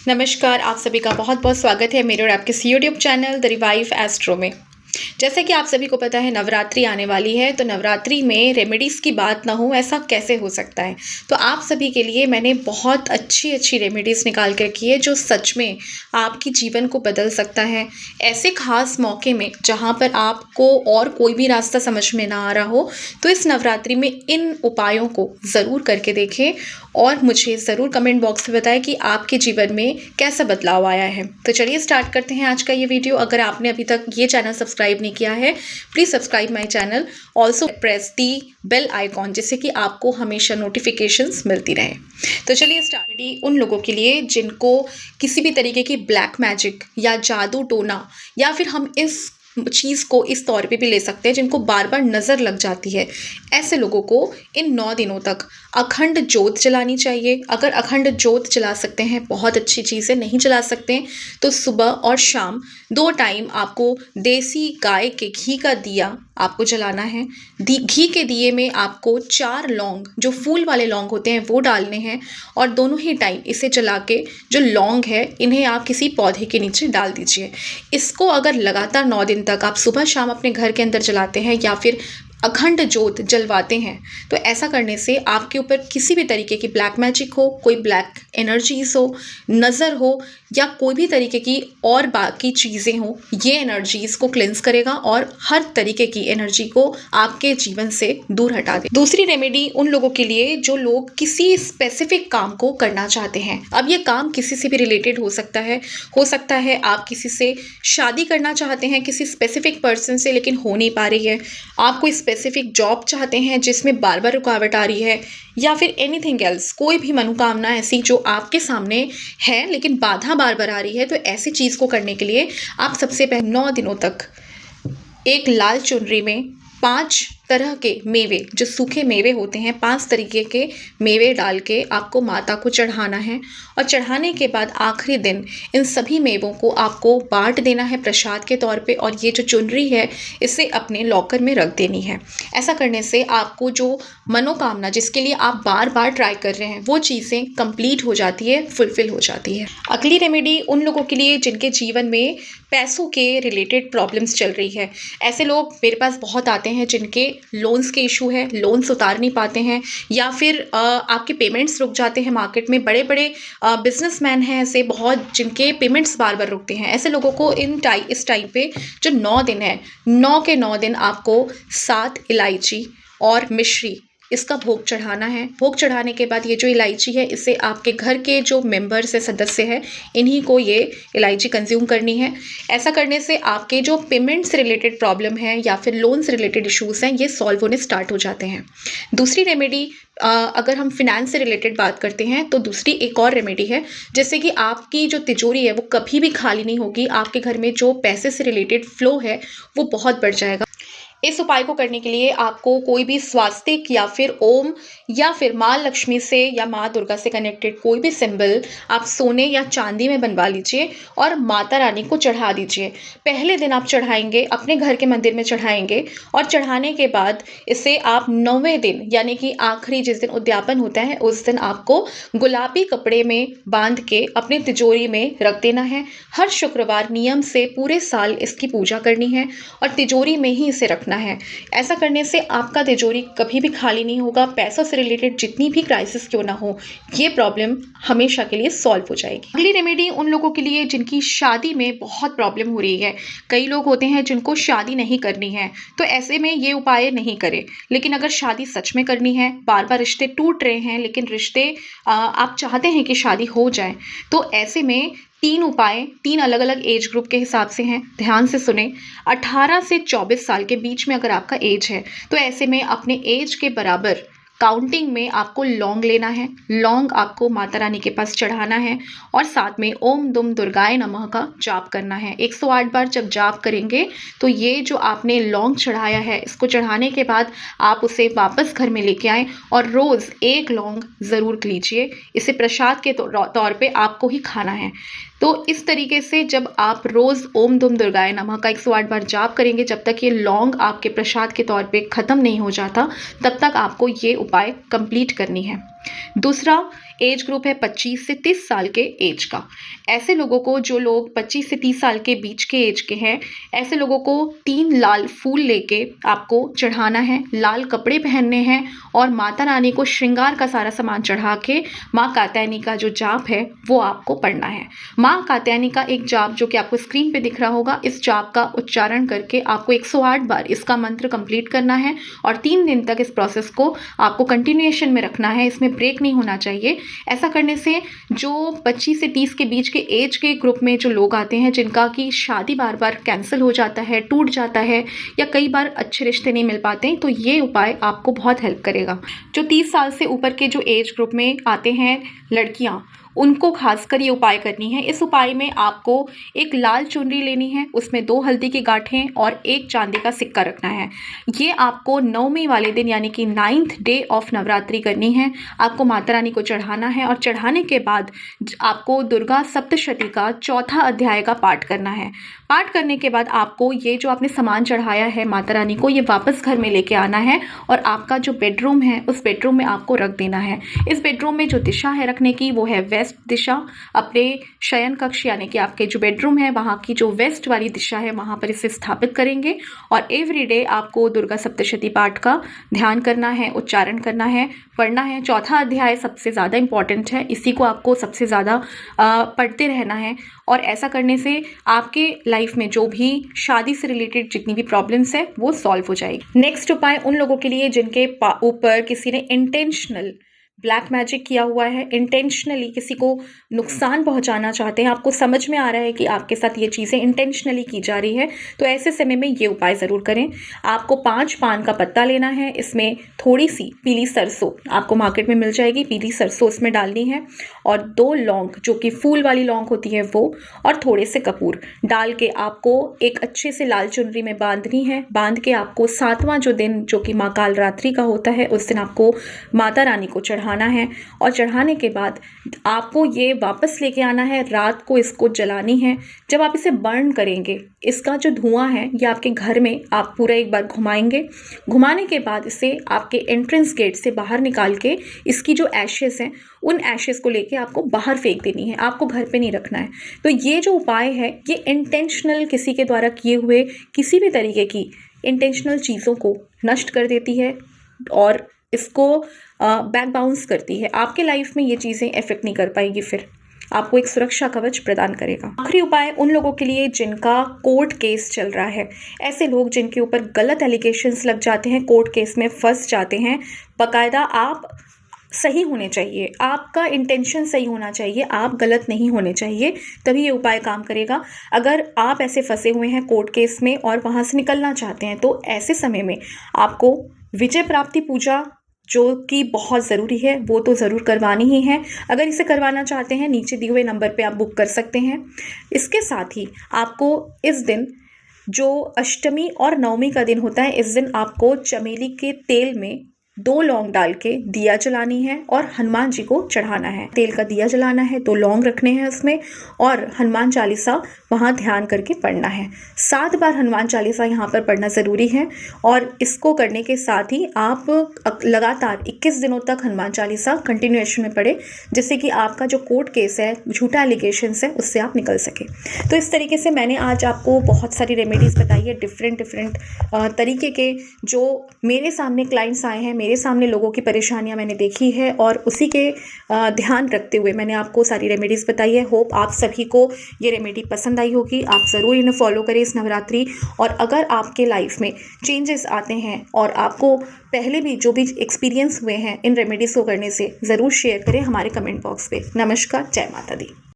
नमस्कार, आप सभी का बहुत बहुत स्वागत है मेरे और आपके इस YouTube channel the revive astro में। जैसे कि आप सभी को पता है नवरात्रि आने वाली है, तो नवरात्रि में रेमेडीज़ की बात ना हो ऐसा कैसे हो सकता है। तो आप सभी के लिए मैंने बहुत अच्छी अच्छी रेमेडीज़ निकाल के रखी है जो सच में आपकी जीवन को बदल सकता है। ऐसे खास मौके में जहाँ पर आपको और कोई भी रास्ता समझ में ना आ रहा हो, तो इस नवरात्रि में इन उपायों को ज़रूर करके देखें और मुझे ज़रूर कमेंट बॉक्स में बताएं कि आपके जीवन में कैसा बदलाव आया है। तो चलिए स्टार्ट करते हैं आज का ये वीडियो। अगर आपने अभी तक ये चैनल सब्सक्राइब नहीं किया है, please subscribe my channel, also press the bell icon जिससे कि आपको हमेशा नोटिफिकेशंस मिलती रहे। तो चलिए स्टार्ट। उन लोगों के लिए जिनको किसी भी तरीके की ब्लैक मैजिक या जादू टोना या फिर हम इस चीज़ को इस तौर पे भी ले सकते हैं जिनको बार बार नज़र लग जाती है, ऐसे लोगों को इन 9 दिनों तक अखंड ज्योत जलानी चाहिए। अगर अखंड ज्योत जला सकते हैं बहुत अच्छी चीज़ है, नहीं जला सकते हैं तो सुबह और शाम 2 टाइम आपको देसी गाय के घी का दिया आपको जलाना है। घी के दिए में आपको 4 लौंग, जो फूल वाले लौंग होते हैं वो डालने हैं और दोनों ही टाइम इसे जला के जो लौंग है इन्हें आप किसी पौधे के नीचे डाल दीजिए। इसको अगर लगातार 9 दिन तक आप सुबह शाम अपने घर के अंदर जलाते हैं या फिर अखंड ज्योत जलवाते हैं, तो ऐसा करने से आपके ऊपर किसी भी तरीके की ब्लैक मैजिक हो, कोई ब्लैक एनर्जीज हो, नज़र हो या कोई भी तरीके की और बाकी चीज़ें हो, ये एनर्जीज को क्लेंस करेगा और हर तरीके की एनर्जी को आपके जीवन से दूर हटा दे। दूसरी रेमेडी उन लोगों के लिए जो लोग किसी स्पेसिफिक काम को करना चाहते हैं। अब ये काम किसी से भी रिलेटेड हो सकता है आप किसी से शादी करना चाहते हैं किसी स्पेसिफिक पर्सन से, लेकिन हो नहीं पा रही है। आप कोई स्पेसिफिक जॉब चाहते हैं जिसमें बार बार रुकावट आ रही है, या फिर एनीथिंग एल्स, कोई भी मनोकामना ऐसी जो आपके सामने है लेकिन बाधा बार बार आ रही है, तो ऐसी चीज़ को करने के लिए आप सबसे पहले 9 दिनों तक एक लाल चुनरी में 5 तरह के मेवे, जो सूखे मेवे होते हैं, 5 तरीके के मेवे डाल के आपको माता को चढ़ाना है और चढ़ाने के बाद आखिरी दिन इन सभी मेवों को आपको बांट देना है प्रसाद के तौर पे और ये जो चुनरी है इसे अपने लॉकर में रख देनी है। ऐसा करने से आपको जो मनोकामना जिसके लिए आप बार बार ट्राई कर रहे हैं वो चीज़ें कंप्लीट हो जाती है, फुलफिल हो जाती है। अगली रेमेडी उन लोगों के लिए जिनके जीवन में पैसों के रिलेटेड प्रॉब्लम्स चल रही है। ऐसे लोग मेरे पास बहुत आते हैं जिनके लोन्स के इशू है, लोन्स उतार नहीं पाते हैं या फिर आपके पेमेंट्स रुक जाते हैं। मार्केट में बड़े बड़े बिजनेसमैन हैं ऐसे बहुत जिनके पेमेंट्स बार बार रुकते हैं। ऐसे लोगों को इस टाइम पे जो 9 दिन है, 9 के 9 दिन आपको 7 इलायची और मिश्री इसका भोग चढ़ाना है। भोग चढ़ाने के बाद ये जो इलायची है इसे आपके घर के जो मेंबर्स है, सदस्य हैं, इन्हीं को ये इलायची कंज्यूम करनी है। ऐसा करने से आपके जो पेमेंट्स रिलेटेड प्रॉब्लम है या फिर लोन्स रिलेटेड इश्यूज हैं ये सॉल्व होने स्टार्ट हो जाते हैं। दूसरी रेमेडी अगर हम फिनेंस से रिलेटेड बात करते हैं तो दूसरी एक और रेमेडी है, जैसे कि आपकी जो तिजोरी है वो कभी भी खाली नहीं होगी। आपके घर में जो पैसे से रिलेटेड फ्लो है वो बहुत बढ़ जाएगा। इस उपाय को करने के लिए आपको कोई भी स्वास्तिक या फिर ओम या फिर माँ लक्ष्मी से या माँ दुर्गा से कनेक्टेड कोई भी सिंबल आप सोने या चांदी में बनवा लीजिए और माता रानी को चढ़ा दीजिए। पहले दिन आप चढ़ाएंगे, अपने घर के मंदिर में चढ़ाएंगे और चढ़ाने के बाद इसे आप 9वें दिन यानी कि आखिरी जिस दिन उद्यापन होता है उस दिन आपको गुलाबी कपड़े में बांध के अपनी तिजोरी में रख देना है। हर शुक्रवार नियम से पूरे साल इसकी पूजा करनी है और तिजोरी में ही इसे रखना है। ऐसा करने से आपका तिजोरी कभी भी खाली नहीं होगा। पैसों से रिलेटेड जितनी भी क्राइसिस क्यों ना हो, ये प्रॉब्लम हमेशा के लिए सॉल्व हो जाएगी। अगली रेमेडी उन लोगों के लिए जिनकी शादी में बहुत प्रॉब्लम हो रही है। कई लोग होते हैं जिनको शादी नहीं करनी है, तो ऐसे में ये उपाय नहीं करें। लेकिन अगर शादी सच में करनी है, बार बार रिश्ते टूट रहे हैं लेकिन रिश्ते आप चाहते हैं कि शादी हो जाए, तो ऐसे में 3 उपाय 3 अलग अलग एज ग्रुप के हिसाब से हैं। ध्यान से सुने। 18 से 24 साल के बीच में अगर आपका एज है तो ऐसे में अपने एज के बराबर काउंटिंग में आपको लौंग लेना है। लौंग आपको माता रानी के पास चढ़ाना है और साथ में ओम दुम दुर्गाय नमः का जाप करना है। 108 बार जब जाप करेंगे तो ये जो आपने लौंग चढ़ाया है इसको चढ़ाने के बाद आप उसे वापस घर में लेके आएँ और रोज़ 1 लौंग ज़रूर लीजिए। इसे प्रसाद के तौर पे आपको ही खाना है। तो इस तरीके से जब आप रोज़ ओम दुम दुर्गाय नमः का 108 बार जाप करेंगे, जब तक ये लौंग आपके प्रसाद के तौर पे ख़त्म नहीं हो जाता, तब तक आपको ये उपाय कंप्लीट करनी है। दूसरा, एज ग्रुप है 25 से 30 साल के एज का। ऐसे लोगों को, जो लोग 25 से 30 साल के बीच के एज के हैं, ऐसे लोगों को 3 लाल फूल लेके आपको चढ़ाना है, लाल कपड़े पहनने हैं और माता रानी को श्रृंगार का सारा सामान चढ़ा के माँ कात्यायनी का जो जाप है वो आपको पढ़ना है। माँ कात्यायनी का एक जाप जो कि आपको स्क्रीन पे दिख रहा होगा, इस जाप का उच्चारण करके आपको 108 बार इसका मंत्र कंप्लीट करना है और 3 दिन तक इस प्रोसेस को आपको कंटिन्यूएशन में रखना है, इसमें ब्रेक नहीं होना चाहिए। ऐसा करने से जो 25 से 30 के बीच के एज के ग्रुप में जो लोग आते हैं, जिनका कि शादी बार बार कैंसिल हो जाता है, टूट जाता है या कई बार अच्छे रिश्ते नहीं मिल पाते हैं, तो ये उपाय आपको बहुत हेल्प करेगा। जो 30 साल से ऊपर के जो एज ग्रुप में आते हैं लड़कियां, उनको खासकर ये उपाय करनी है। इस उपाय में आपको एक लाल चुनरी लेनी है, उसमें 2 हल्दी की गांठें और 1 चांदी का सिक्का रखना है। ये आपको 9वीं वाले दिन यानी कि 9th डे ऑफ नवरात्रि करनी है। आपको माता रानी को चढ़ाना है और चढ़ाने के बाद आपको दुर्गा सप्तशती का 4था अध्याय का पाठ करना है। पाठ करने के बाद आपको ये जो आपने सामान चढ़ाया है माता रानी को, ये वापस घर में लेके आना है और आपका जो बेडरूम है उस बेडरूम में आपको रख देना है। इस बेडरूम में जो दिशा है रखने की वो है वेस्ट दिशा। अपने शयन कक्ष यानी कि आपके जो बेडरूम है वहाँ की जो वेस्ट वाली दिशा है वहाँ पर इसे स्थापित करेंगे और एवरीडे आपको दुर्गा सप्तशती पाठ का ध्यान करना है, उच्चारण करना है, पढ़ना है। 4था अध्याय सबसे ज़्यादा इंपॉर्टेंट है, इसी को आपको सबसे ज़्यादा पढ़ते रहना है और ऐसा करने से आपके लाइफ में जो भी शादी से रिलेटेड जितनी भी प्रॉब्लम्स है वो सॉल्व हो जाएगी। नेक्स्ट उपाय उन लोगों के लिए जिनके ऊपर किसी ने इंटेंशनल ब्लैक मैजिक किया हुआ है, इंटेंशनली किसी को नुकसान पहुंचाना चाहते हैं, आपको समझ में आ रहा है कि आपके साथ ये चीज़ें इंटेंशनली की जा रही है, तो ऐसे समय में ये उपाय ज़रूर करें। आपको 5 पान का पत्ता लेना है, इसमें थोड़ी सी पीली सरसों आपको मार्केट में मिल जाएगी, पीली सरसों इसमें डालनी है और 2 लौंग जो कि फूल वाली लौंग होती है वो, और थोड़े से कपूर डाल के आपको एक अच्छे से लाल चुनरी में बांधनी है। बांध के आपको 7वां जो दिन जो कि माँ कालरात्रि का होता है उस दिन आपको माता रानी को चढ़ाना है और चढ़ाने के बाद आपको ये वापस लेके आना है, रात को इसको जलानी है। जब आप इसे बर्न करेंगे, इसका जो धुआं है ये आपके घर में आप पूरा एक बार घुमाएंगे। घुमाने के बाद इसे आपके एंट्रेंस गेट से बाहर निकाल के इसकी जो एशेस हैं उन एशेस को लेके आपको बाहर फेंक देनी है, आपको घर पे नहीं रखना है। तो ये जो उपाय है ये इंटेंशनल किसी के द्वारा किए हुए किसी भी तरीके की इंटेंशनल चीज़ों को नष्ट कर देती है और इसको बैक बाउंस करती है। आपके लाइफ में ये चीज़ें इफेक्ट नहीं कर पाएगी, फिर आपको एक सुरक्षा कवच प्रदान करेगा। आखिरी उपाय उन लोगों के लिए जिनका कोर्ट केस चल रहा है, ऐसे लोग जिनके ऊपर गलत एलिगेशंस लग जाते हैं, कोर्ट केस में फंस जाते हैं। बाकायदा आप सही होने चाहिए, आपका इंटेंशन सही होना चाहिए, आप गलत नहीं होने चाहिए, तभी ये उपाय काम करेगा। अगर आप ऐसे फंसे हुए हैं कोर्ट केस में और वहाँ से निकलना चाहते हैं तो ऐसे समय में आपको विजय प्राप्ति पूजा जो कि बहुत ज़रूरी है वो तो ज़रूर करवानी ही है। अगर इसे करवाना चाहते हैं नीचे दिए हुए नंबर पे आप बुक कर सकते हैं। इसके साथ ही आपको इस दिन जो अष्टमी और नवमी का दिन होता है, इस दिन आपको चमेली के तेल में 2 लौंग डाल के दिया जलानी है और हनुमान जी को चढ़ाना है। तेल का दिया जलाना है, 2 लौंग रखने हैं उसमें और हनुमान चालीसा वहाँ ध्यान करके पढ़ना है। 7 बार हनुमान चालीसा यहाँ पर पढ़ना ज़रूरी है और इसको करने के साथ ही आप लगातार 21 दिनों तक हनुमान चालीसा कंटिन्यूएशन में पढ़े, जिससे कि आपका जो कोर्ट केस है, झूठा एलिगेशंस है, उससे आप निकल सके। तो इस तरीके से मैंने आज आपको बहुत सारी रेमेडीज़ बताई है, डिफरेंट तरीके के जो मेरे सामने क्लाइंट्स आए हैं, मेरे सामने लोगों की परेशानियां मैंने देखी है और उसी के ध्यान रखते हुए मैंने आपको सारी रेमेडीज़ बताई है। होप आप सभी को ये रेमेडी पसंद आई होगी। आप ज़रूर इन्हें फॉलो करें इस नवरात्रि। और अगर आपके लाइफ में चेंजेस आते हैं और आपको पहले भी जो भी एक्सपीरियंस हुए हैं इन रेमेडीज़ को करने से, ज़रूर शेयर करें हमारे कमेंट बॉक्स पे। नमस्कार, जय माता दी।